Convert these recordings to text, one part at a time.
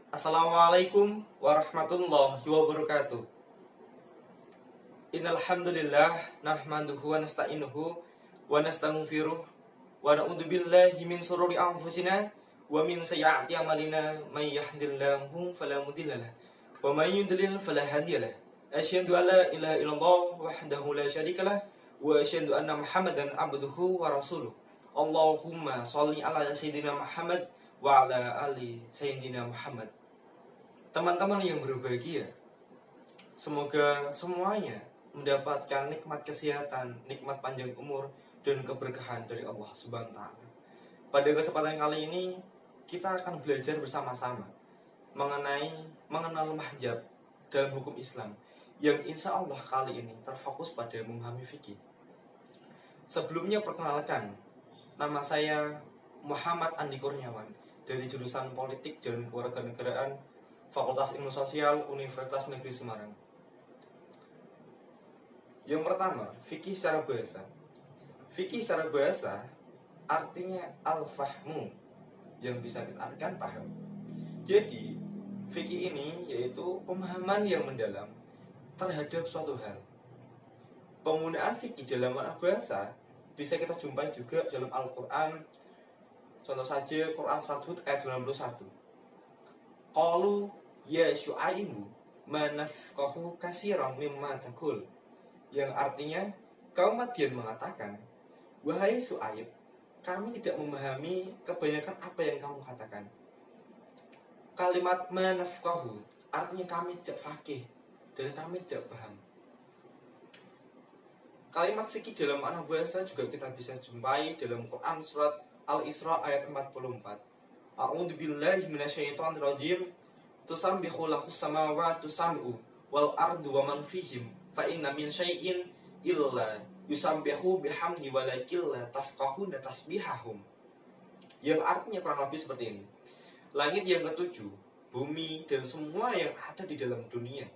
Assalamualaikum warahmatullahi wabarakatuh. Innal hamdalillah nahmaduhu wa nasta'inuhu wa nastaghfiruh wa na'udzu billahi min shururi anfusina wa min sayyiati a'malina may yahdihillahu fala mudhillalah wa may yudlil fala hadiyalah. Asyhadu an la ilaha illallah wahdahu la syarikalah wa asyhadu anna Muhammadan abduhu wa rasuluh. Allahumma shalli ala sayyidina Muhammad wa ala ali sayyidina Muhammad. Teman-teman yang berbahagia, semoga semuanya mendapatkan nikmat kesehatan, nikmat panjang umur, dan keberkahan dari Allah Subhanahu wa Ta'ala. Pada kesempatan kali ini, kita akan belajar bersama-sama mengenal mahjab dalam hukum Islam, yang insya Allah kali ini terfokus pada memahami fikih. Sebelumnya perkenalkan, nama saya Muhammad Andi Kurniawan dari jurusan Politik dan Kewarganegaraan Fakultas Ilmu Sosial Universitas Negeri Semarang. Yang pertama, fikih secara bahasa. Fikih secara bahasa artinya al-fahmu, yang bisa kita artikan paham. Jadi, fikih ini yaitu pemahaman yang mendalam terhadap suatu hal. Penggunaan fikih dalam makna bahasa bisa kita jumpai juga dalam Al-Quran. Contoh saja Quran Surat Hud ayat 91. Qalu ya Syu'aibu manafqahu katsiran mimma taqul, yang artinya kaum Madian mengatakan, wahai Syu'aib, kami tidak memahami kebanyakan apa yang kamu katakan. Kalimat manafqahu artinya kami tidak faqih dan kami tidak paham. Kalimat fikih dalam makna bahasa juga kita bisa jumpai dalam Quran Surat Al-Isra ayat 44. A'udzu billahi minasyaitonir rajim. Tusabbihu lahus samawati sam'u wal ardu wa man fihim fa inna min syai'in illa yusabbihu bihamdi walakin la tafqahuna tasbihahum. Yang artinya kurang lebih seperti ini. Langit yang ketujuh, bumi dan semua yang ada di dalam dunia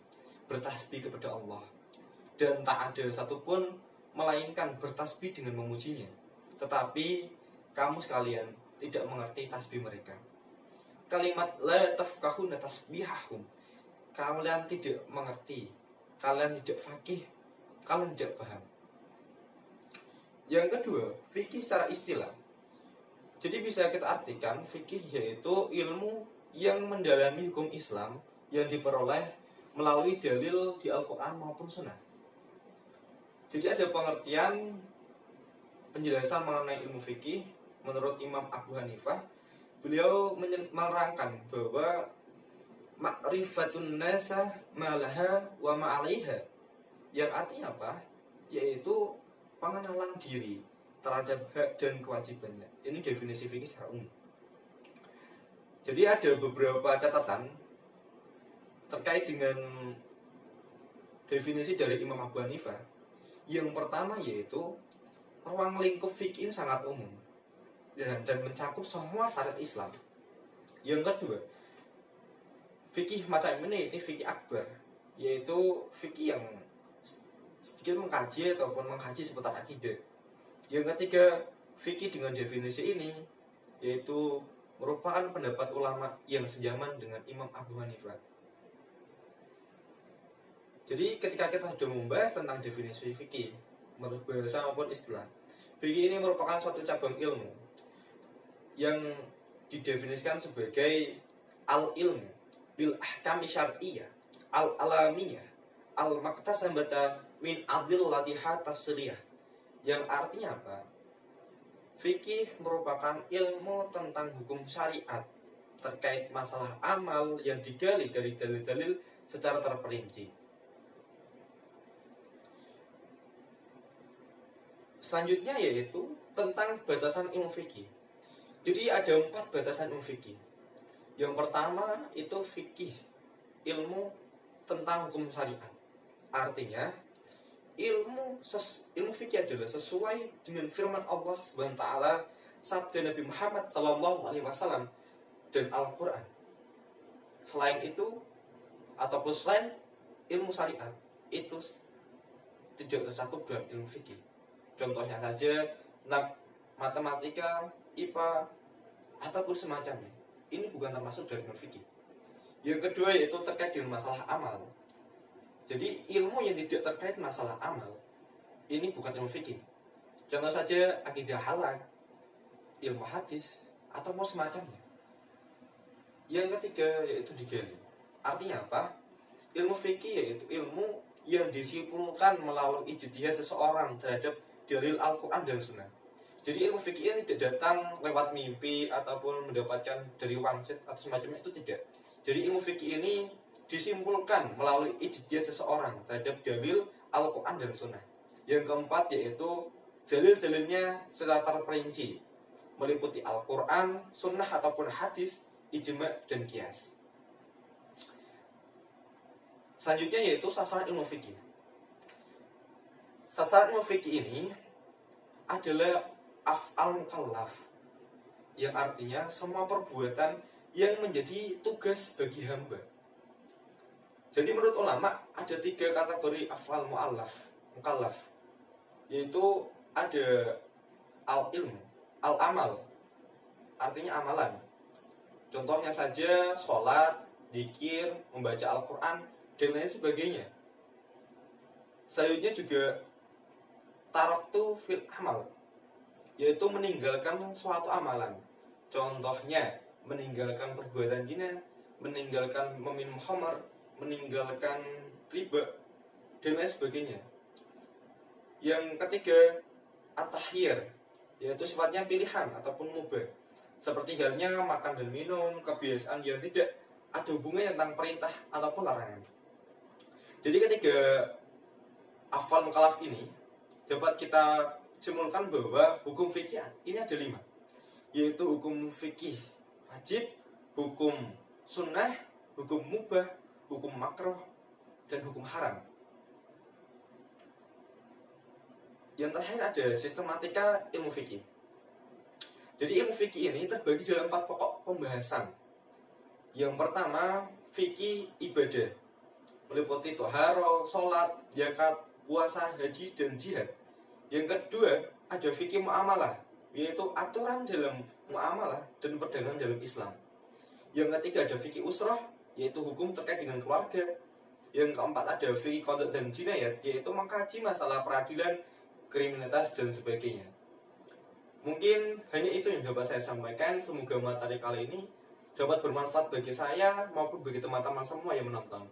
bertasbih kepada Allah, dan tak ada satupun melainkan bertasbih dengan memujinya. Tetapi kamu sekalian tidak mengerti tasbih mereka. Kalimat la tafqahuna tasbihahum, kalian tidak mengerti, kalian tidak faqih, kalian tidak paham. Yang kedua, fikih secara istilah. Jadi bisa kita artikan fikih yaitu ilmu yang mendalami hukum Islam yang diperoleh melalui dalil di Al-Quran maupun Sunnah. Jadi ada pengertian penjelasan mengenai ilmu fikih menurut Imam Abu Hanifah. Beliau menerangkan bahwa ma'rifatun nasa malaha wa ma'alaiha, yang artinya apa? Yaitu pengenalan diri terhadap hak dan kewajibannya. Ini definisi fikih secara umum. Jadi ada beberapa catatan terkait dengan definisi dari Imam Abu Hanifah. Yang pertama yaitu ruang lingkup fikih ini sangat umum dan mencakup semua syariat Islam. Yang kedua, fikih macam ini yaitu fikih akbar, yaitu fikih yang sedikit mengkaji ataupun mengkaji seputar akidah. Yang ketiga, fikih dengan definisi ini yaitu merupakan pendapat ulama yang sejaman dengan Imam Abu Hanifah. Jadi ketika kita sudah membahas tentang definisi fikih menurut bahasa maupun istilah, fikih ini merupakan suatu cabang ilmu yang didefinisikan sebagai al-ilmu bil ahkami syar'iyyah al-alamiyah al-maktasabata min adillatiha tafsiriyah, yang artinya apa? Fikih merupakan ilmu tentang hukum syariat terkait masalah amal yang digali dari dalil-dalil secara terperinci. Selanjutnya yaitu tentang batasan ilmu fikih. Jadi ada 4 batasan ilmu fikih. Yang pertama itu fikih, ilmu tentang hukum syariat. Artinya ilmu fikih adalah sesuai dengan firman Allah Subhanahu wa taala, sabda Nabi Muhammad sallallahu alaihi wasallam dan Al-Qur'an. Selain itu ataupun selain ilmu syariat itu tidak tercakup dalam ilmu fikih. Contohnya saja tentang matematika, IPA, ataupun semacamnya. Ini bukan termasuk dari ilmu fikih. Yang kedua yaitu terkait dengan masalah amal. Jadi ilmu yang tidak terkait masalah amal ini bukan ilmu fikih. Contoh saja akidah halal, ilmu hadis, atau mau semacamnya. Yang ketiga yaitu digali. Artinya apa? Ilmu fikih yaitu ilmu yang disimpulkan melalui ijtihad seseorang terhadap dalil Al-Quran dan Sunnah. Jadi ilmu fikih ini tidak datang lewat mimpi ataupun mendapatkan dari wangsit atau semacamnya, itu tidak. Jadi ilmu fikih ini disimpulkan melalui ijtihad seseorang terhadap dalil Al-Quran dan Sunnah. Yang keempat yaitu dalil-dalilnya secara terperinci, meliputi Al-Quran, Sunnah ataupun hadis, ijma' dan qiyas. Selanjutnya yaitu sasaran ilmu fikih. Sasaran ilmu fikih ini adalah af'al mukallaf, yang artinya semua perbuatan yang menjadi tugas bagi hamba. Jadi menurut ulama ada 3 kategori af'al mukallaf, yaitu ada al-ilm, al-amal, artinya amalan. Contohnya saja sholat, dzikir, membaca Al-Quran, dan lain sebagainya. Selanjutnya juga taraktu fil amal, yaitu meninggalkan suatu amalan. Contohnya meninggalkan perbuatan zina, meninggalkan meminum khamar, meninggalkan riba, dan lain sebagainya. Yang ketiga at-tahyir, yaitu sifatnya pilihan ataupun mubah, seperti halnya makan dan minum, kebiasaan yang tidak ada hubungannya tentang perintah ataupun larangan. Jadi ketiga af'al mukallaf ini dapat kita simpulkan bahwa hukum fikih ini ada 5, yaitu hukum fikih wajib, hukum sunnah, hukum mubah, hukum makruh, dan hukum haram. Yang terakhir ada sistematika ilmu fikih. Jadi ilmu fikih ini terbagi dalam 4 pokok pembahasan. Yang pertama, fikih ibadah, meliputi toharo, sholat, zakat, puasa, haji, dan jihad. Yang kedua, ada fikih muamalah, yaitu aturan dalam muamalah dan perdagangan dalam Islam. Yang ketiga ada fikih usrah, yaitu hukum terkait dengan keluarga. Yang keempat ada fikih qada dan jinayat, yaitu mengkaji masalah peradilan, kriminalitas, dan sebagainya. Mungkin hanya itu yang dapat saya sampaikan. Semoga materi kali ini dapat bermanfaat bagi saya maupun bagi teman-teman semua yang menonton.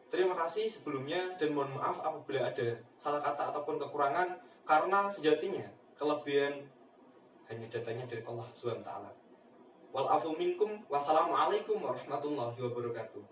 Terima kasih sebelumnya dan mohon maaf apabila ada salah kata ataupun kekurangan, karena sejatinya kelebihan hanya datangnya dari Allah SWT. Wal afu minkum, wassalamualaikum warahmatullahi wabarakatuh.